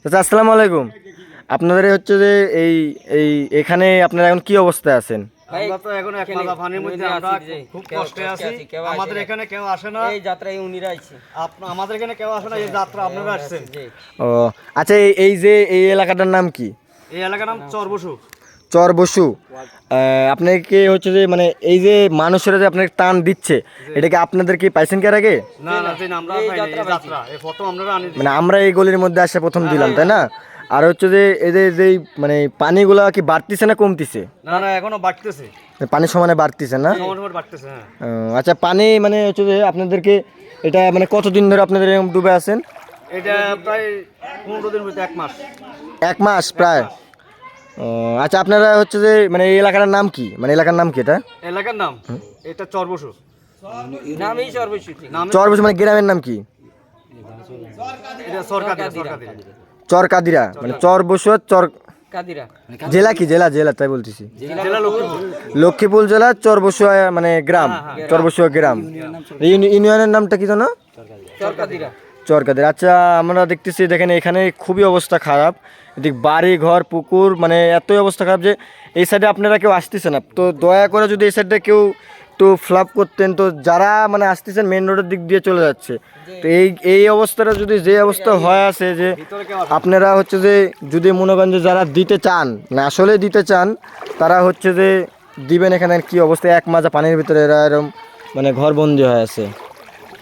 আচ্ছা, আসসালামু আলাইকুম। আপনাদের হচ্ছে যে এই এই এখানে আপনারা এখন কি অবস্থায় আছেন? আমরা তো এখন এক মাথা পানির মধ্যে আমরা খুব কষ্টে আছি। আমাদের এখানে কেউ আসে না, এই যাত্রায় উনিরা আইছে। আমাদের এখানে কেউ আসে না, এই যাত্রা আপনারা আসছেন। ও আচ্ছা, এই যে এই এলাকাটার নাম কি? এই এলাকার নাম চরবসু। চর বসু। আপনাকে হচ্ছে যে মানে এই যে মানুষেরা যে আপনাকে টান দিচ্ছে, এটা কি আপনাদের কি পাইছেন কি এর আগে? না না, আমরা পাইনি, এই যাত্রা এই প্রথম আমরা আনি। মানে আমরা এই গলির মধ্যে আসে প্রথম দিলাম, তাই না? আর হচ্ছে যে এদের যে মানে পানিগুলা কি বাড়তিছে না কমতিছে? না না, এখনো বাড়তেছে, পানি সমানে বাড়তিছে না? সমান বাড়তেছে। হ্যাঁ, আচ্ছা, পানি মানে হচ্ছে যে আপনাদেরকে এটা মানে কতদিন ধরে আপনাদের এরকম ডুবে আছেন? এটা প্রায় 15 দিন হইতে 1 মাস। 1 মাস প্রায়। ও আচ্ছা, আপনারা হচ্ছে যে মানে এই এলাকার নাম কি? মানে এলাকার নাম কি এটা? এলাকার নাম এটা চরবসু। নামই সর্বস্বতী। চর বসু মানে গ্রামের নাম কি? এটা সরকারি। চর কাদিরা মানে চর বসু চর কাদিরা। জেলা কি? জেলা জেলা তাই বলতেছি। জেলা লক্ষ্মীপুর। লক্ষ্মীপুর জেলা চর বসুয়া মানে গ্রাম, চর বসুয়া গ্রাম। ইউনিয়নের নামটা কি জানো? চরকাদিরা। চরকাদের। আচ্ছা, আমরা দেখতেছি দেখেন এখানে খুবই অবস্থা খারাপ। এদিক বাড়ি ঘর পুকুর মানে এতই অবস্থা খারাপ যে এই সাইডে আপনারা কেউ আসতেছে না। তো দয়া করে যদি এই সাইডে কেউ একটু ফ্লাপ করতেন, তো যারা মানে আসতেছেন মেন রোডের দিক দিয়ে চলে যাচ্ছে। তো এই অবস্থাটা যদি যে অবস্থা হয়ে আছে যে আপনারা হচ্ছে যে যদি মনে করেন যে যারা দিতে চান না আসলে দিতে চান, তারা হচ্ছে যে দিবেন। এখানে কি অবস্থা, 1 মাজা পানির ভিতরে এরা এরকম মানে ঘরবন্দি হয়ে আছে।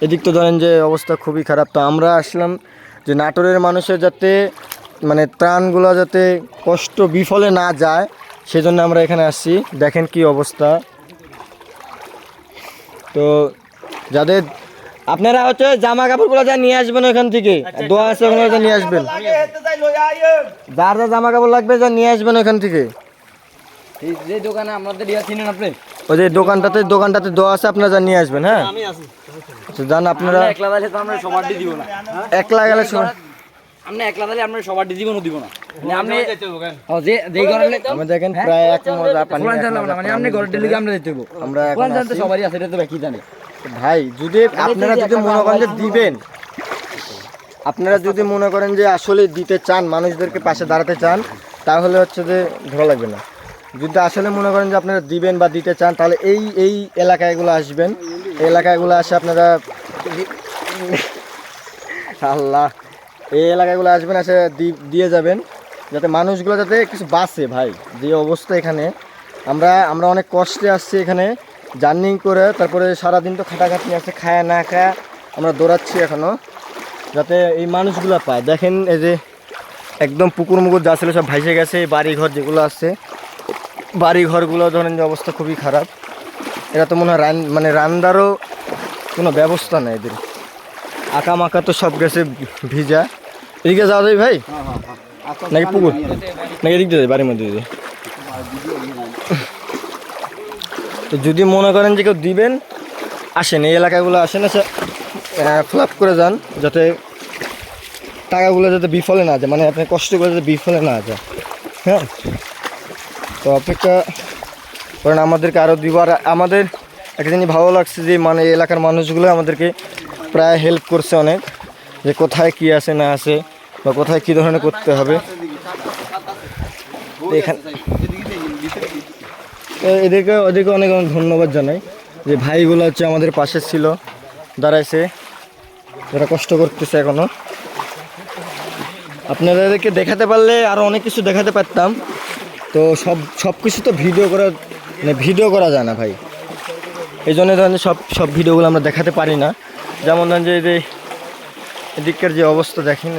এদিক তো ধরেন যে অবস্থা খুবই খারাপ। তো আমরা আসলাম যে নাটোরের মানুষের যাতে মানে ত্রাণগুলো যাতে কষ্ট বিফলে না যায়, সেজন্য আমরা এখানে আসছি। দেখেন কি অবস্থা। তো যাদের আপনারা হচ্ছে জামা কাপড়গুলো যা নিয়ে আসবেন ওইখান থেকে, দোয়া আছে ওখানে যা নিয়ে আসবেন। যার যা জামা কাপড় লাগবে যা নিয়ে আসবেন ওইখান থেকে। এই যে দোকানে আমাদের ইয়া চিনেন আপনি? ওই যে দোকানটাতে দোয়া আছে, আপনারা যা নিয়ে আসবেন। হ্যাঁ, আমি আছি। তো জান আপনারা একলা দিলে তো আমরা সবার দি দিব না। একলা গেলে সময় আমরা একলা দিলে আমরা সবার দি দিব না। মানে আপনি যাইতে হবে কেন? ও যে যেই ঘরে আমরা দেখেন প্রায় 1 মাজা পানি। কোরআন জানলাম না, মানে আপনি ঘরে দিলে আমরা দিতে হবে। আমরা এখন কোরআন জানতে আসি। সবারই আছে, এটা তো কি জানে ভাই যদি আপনারা যদি মনে করেন যে দিবেন, আপনারা যদি মনে করেন যে আসলে দিতে চান, মানুষদেরকে পাশে দাঁড়াতে চান, তাহলে হচ্ছে যে ধরা লাগবে না। যদি আসলে মনে করেন যে আপনারা দিবেন বা দিতে চান, তাহলে এই এলাকাগুলো আসবেন। এই এলাকাগুলো আসে আপনারা আল্লাহ এই এলাকাগুলো আসবেন, আসে দিয়ে যাবেন, যাতে মানুষগুলো যাতে কিছু বাঁচে। ভাই যে অবস্থা এখানে, আমরা অনেক কষ্টে আসছি এখানে জার্নি করে, তারপরে সারাদিন তো খাটাখাটনি আছে, খায়া না খায়া আমরা দৌড়াচ্ছি এখনও, যাতে এই মানুষগুলো পায়। দেখেন এই যে একদম পুকুর মুকুর যা ছিল সব ভাইসে গেছে। এই বাড়িঘর যেগুলো আছে, বাড়িঘরগুলো ধরেন যে অবস্থা খুবই খারাপ। এরা তো মনে হয় মানে রান্নারও কোনো ব্যবস্থা নেই এদের। আঁকা মাকা তো সব গেছে ভিজা। এদিকে যাওয়া যায় ভাই নাকি পুকুর নাকি এদিক দিয়ে বাড়ির মধ্যে দিয়ে? তো যদি মনে করেন যে কেউ দিবেন, আসেন এই এলাকাগুলো আসেন, এসে ফ্লাপ করে যান, যাতে টাকাগুলো যাতে বিফলে না যায়, মানে আপনার কষ্টগুলো যাতে বিফলে না যায়। হ্যাঁ, তো অপেক্ষা করেন, আমাদেরকে আরও দিব। আর আমাদের একটা জিনিস ভালো লাগছে যে মানে এলাকার মানুষগুলো আমাদেরকে প্রায় হেল্প করছে অনেক, যে কোথায় কি আছে না আছে বা কোথায় কী ধরনের করতে হবে। এখানে ওদেরকে অনেক অনেক ধন্যবাদ জানাই যে ভাইগুলো হচ্ছে আমাদের পাশে ছিল, দাঁড়াইছে, যারা কষ্ট করতেছে এখনও। আপনাদেরকে দেখাতে পারলে আরও অনেক কিছু দেখাতে পারতাম, তো সব কিছু তো ভিডিও করা যায় না ভাই। এই জন্য ধরেন সব ভিডিওগুলো আমরা দেখাতে পারি না। যেমন ধরেন যে এদিককার যে অবস্থা দেখেন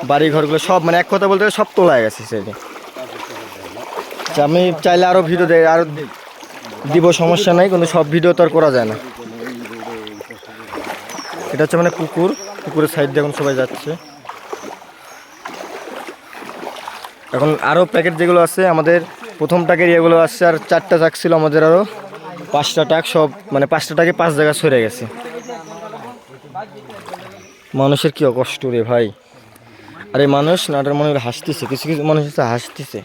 বাড়ি ঘরগুলো সব মানে এক কথা বলতে সব তোলা গেছে সেটা। আচ্ছা, আমি চাইলে আরও ভিডিও আরও দিব, সমস্যা নাই, কিন্তু সব ভিডিও তো আর করা যায় না। এটা হচ্ছে মানে পুকুরের সাইড দিয়ে এখন সবাই যাচ্ছে। এখন আরও প্যাকেট যেগুলো আছে, আমাদের প্রথম টাকের ইয়েগুলো আসছে, আর 4টা টাক ছিল আমাদের, আরও 5টা টাক, সব মানে 5টা টাকে 5 জায়গায় সরে গেছে। মানুষের কি কষ্ট রে ভাই। আর এই মানুষ নাটার মনে হাসতেছে, কিছু মানুষ হাসতেছে।